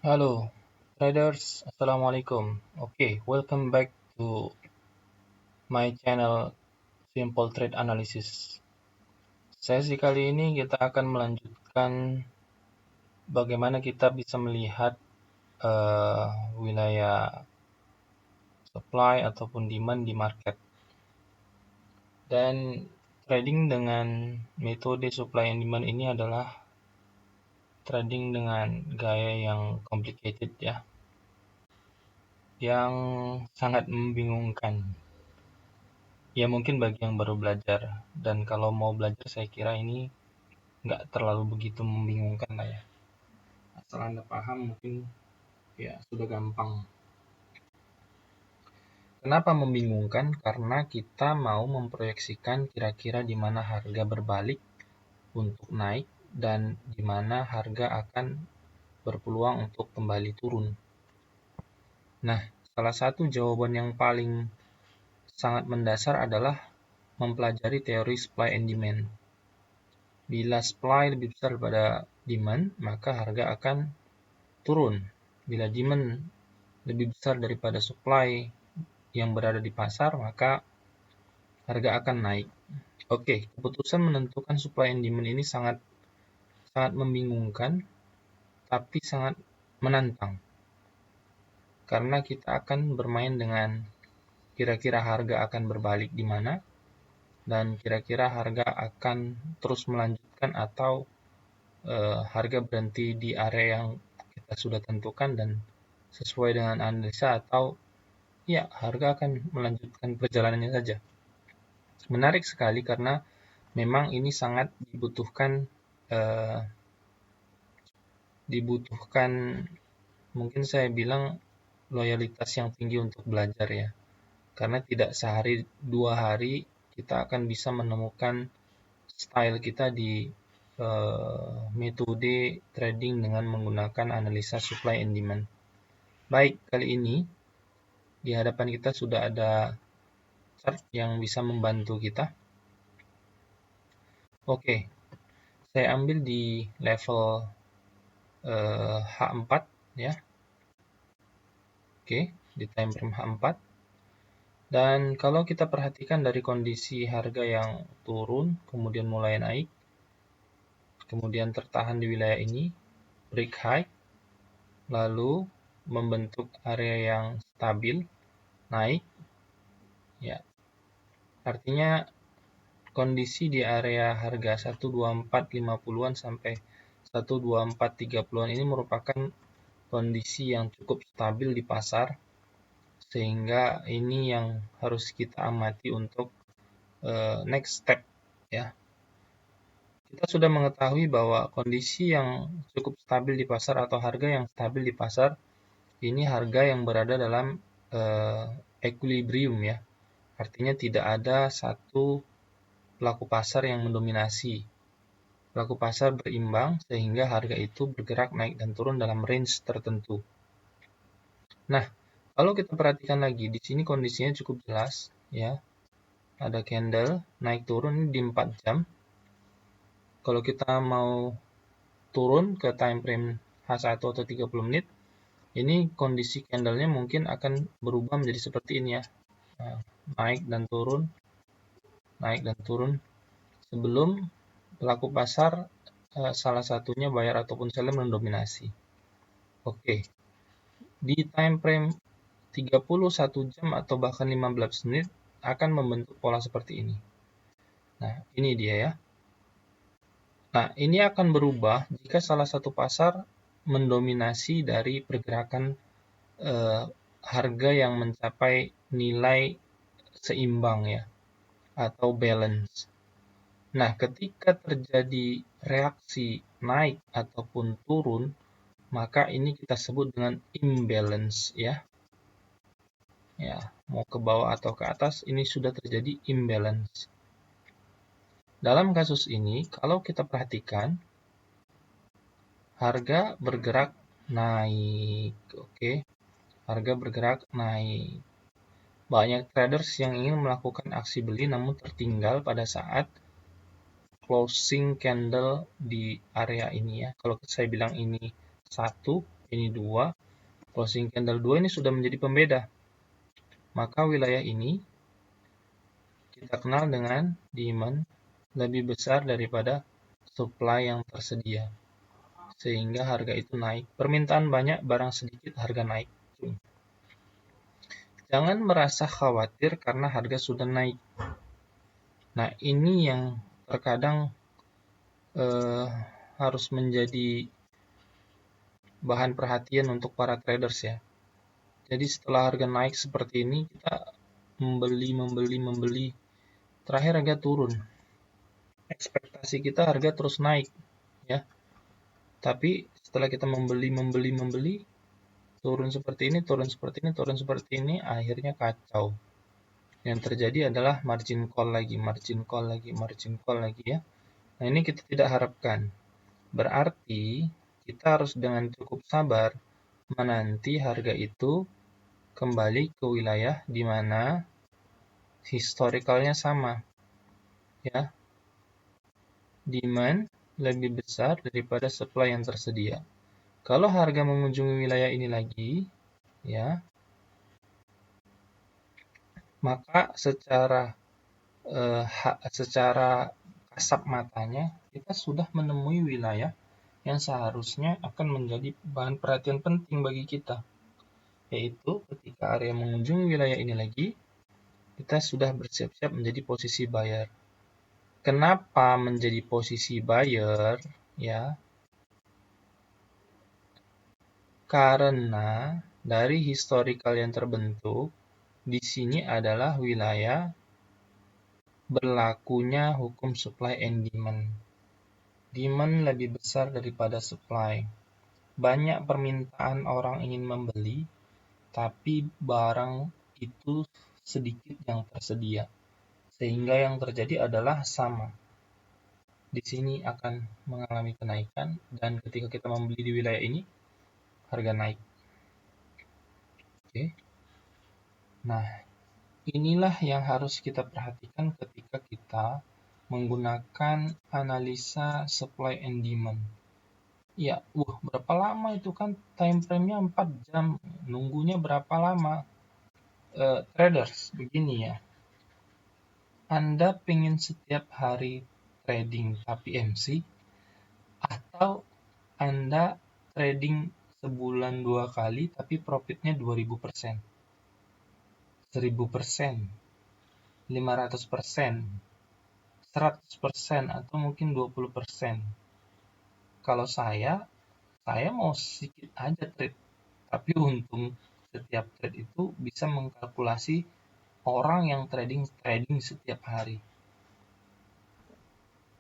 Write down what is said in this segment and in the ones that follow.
Halo, traders. Assalamualaikum. Welcome back to my channel Simple Trade Analysis. Sesi kali ini kita akan melanjutkan bagaimana kita bisa melihat wilayah supply ataupun demand di market. Dan trading dengan metode supply and demand ini adalah trading dengan gaya yang complicated ya, yang sangat membingungkan. Ya mungkin bagi yang baru belajar, dan kalau mau belajar saya kira ini nggak terlalu begitu membingungkan lah ya. Asal Anda paham mungkin ya sudah gampang. Kenapa membingungkan? Karena kita mau memproyeksikan kira-kira di mana harga berbalik untuk naik dan di mana harga akan berpeluang untuk kembali turun. Nah, salah satu jawaban yang paling sangat mendasar adalah mempelajari teori supply and demand. Bila supply lebih besar daripada demand, maka harga akan turun. Bila demand lebih besar daripada supply yang berada di pasar, maka harga akan naik. Keputusan menentukan supply and demand ini sangat membingungkan, tapi sangat menantang. Karena kita akan bermain dengan kira-kira harga akan berbalik di mana, dan kira-kira harga akan terus melanjutkan atau harga berhenti di area yang kita sudah tentukan dan sesuai dengan analisa, atau ya harga akan melanjutkan perjalanannya saja. Menarik sekali karena memang ini sangat dibutuhkan mungkin saya bilang loyalitas yang tinggi untuk belajar ya, karena tidak sehari dua hari kita akan bisa menemukan style kita di metode trading dengan menggunakan analisa supply and demand. Baik, kali ini di hadapan kita sudah ada chart yang bisa membantu kita. Saya ambil di level H4 ya. Di time frame H4. Dan kalau kita perhatikan dari kondisi harga yang turun, kemudian mulai naik, kemudian tertahan di wilayah ini, break high, lalu membentuk area yang stabil, naik, ya. Artinya kondisi di area harga 124.50-an sampai 124.30-an ini merupakan kondisi yang cukup stabil di pasar, sehingga ini yang harus kita amati untuk next step ya. Kita sudah mengetahui bahwa kondisi yang cukup stabil di pasar atau harga yang stabil di pasar ini harga yang berada dalam equilibrium ya. Artinya tidak ada satu pelaku pasar yang mendominasi. Pelaku pasar berimbang sehingga harga itu bergerak naik dan turun dalam range tertentu. Nah, kalau kita perhatikan lagi di sini kondisinya cukup jelas ya. Ada candle naik turun ini di 4 jam. Kalau kita mau turun ke time frame H1 atau 30 menit, ini kondisi candlenya mungkin akan berubah menjadi seperti ini ya. Nah, naik dan turun sebelum pelaku pasar salah satunya buyer ataupun seller mendominasi. Di time frame 31 jam atau bahkan 15 menit akan membentuk pola seperti ini. Nah, ini dia ya. Nah, ini akan berubah jika salah satu pasar mendominasi dari pergerakan harga yang mencapai nilai seimbang ya, atau balance. Nah, ketika terjadi reaksi naik ataupun turun, maka ini kita sebut dengan imbalance ya. Ya, mau ke bawah atau ke atas, ini sudah terjadi imbalance. Dalam kasus ini, kalau kita perhatikan, harga bergerak naik, harga bergerak naik. Banyak traders yang ingin melakukan aksi beli namun tertinggal pada saat closing candle di area ini ya. Kalau saya bilang ini 1, ini 2, closing candle 2 ini sudah menjadi pembeda. Maka wilayah ini kita kenal dengan demand lebih besar daripada supply yang tersedia. Sehingga harga itu naik. Permintaan banyak, barang sedikit, harga naik. Jangan merasa khawatir karena harga sudah naik. Nah, ini yang terkadang harus menjadi bahan perhatian untuk para traders ya. Jadi setelah harga naik seperti ini, kita membeli. Terakhir harga turun. Ekspektasi kita harga terus naik ya. Tapi setelah kita membeli, turun seperti ini, akhirnya kacau. Yang terjadi adalah margin call lagi ya. Nah, ini kita tidak harapkan. Berarti kita harus dengan cukup sabar menanti harga itu kembali ke wilayah di mana historicalnya sama. Ya. Demand lebih besar daripada supply yang tersedia. Kalau harga mengunjungi wilayah ini lagi, ya, maka secara kasat matanya kita sudah menemui wilayah yang seharusnya akan menjadi bahan perhatian penting bagi kita, yaitu ketika area mengunjungi wilayah ini lagi, kita sudah bersiap-siap menjadi posisi buyer. Kenapa menjadi posisi buyer? Ya, karena dari historical yang terbentuk di sini adalah wilayah berlakunya hukum supply and demand. Demand lebih besar daripada supply. Banyak permintaan orang ingin membeli, tapi barang itu sedikit yang tersedia. Sehingga yang terjadi adalah sama. Di sini akan mengalami kenaikan, dan ketika kita membeli di wilayah ini, harga naik. Oke. Nah, inilah yang harus kita perhatikan ketika kita menggunakan analisa supply and demand. Ya, berapa lama itu kan time frame-nya 4 jam, nunggunya berapa lama? Traders, begini ya. Anda pengen setiap hari trading tapi MC, atau Anda trading sebulan 2 kali tapi profitnya 2000%, 1000%, 500%, 100%, atau mungkin 20%. Kalau saya mau sedikit aja trade, tapi untung setiap trade itu bisa mengkalkulasi orang yang trading setiap hari.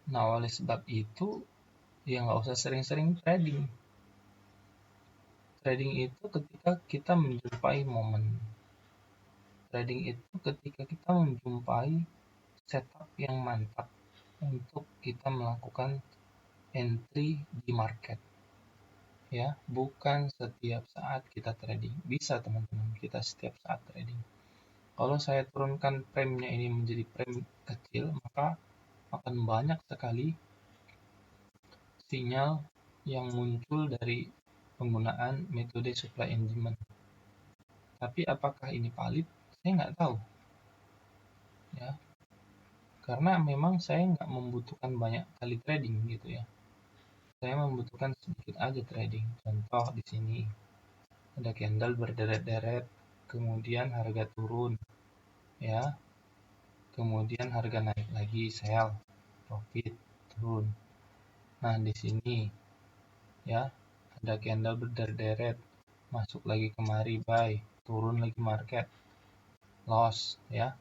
Nah, oleh sebab itu, ya nggak usah sering-sering trading. Trading itu ketika kita menjumpai momen. Trading itu ketika kita menjumpai setup yang mantap untuk kita melakukan entry di market. Ya, bukan setiap saat kita trading. Bisa teman-teman, kita setiap saat trading. Kalau saya turunkan premnya ini menjadi prem kecil, maka akan banyak sekali sinyal yang muncul dari penggunaan metode supply and demand. Tapi apakah ini valid? Saya nggak tahu. Ya, karena memang saya nggak membutuhkan banyak kali trading gitu ya. Saya membutuhkan sedikit aja trading. Contoh di sini ada candle berderet-deret, kemudian harga turun, ya, kemudian harga naik lagi, sell, profit, turun. Nah, di sini ya ada candle berderet-deret, masuk lagi kemari, buy, turun lagi market, loss, ya.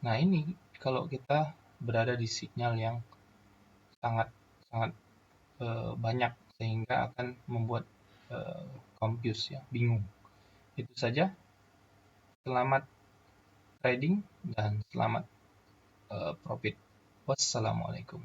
Nah, ini kalau kita berada di sinyal yang sangat banyak, sehingga akan membuat confuse, ya, bingung. Itu saja. Selamat trading dan selamat profit. Wassalamualaikum.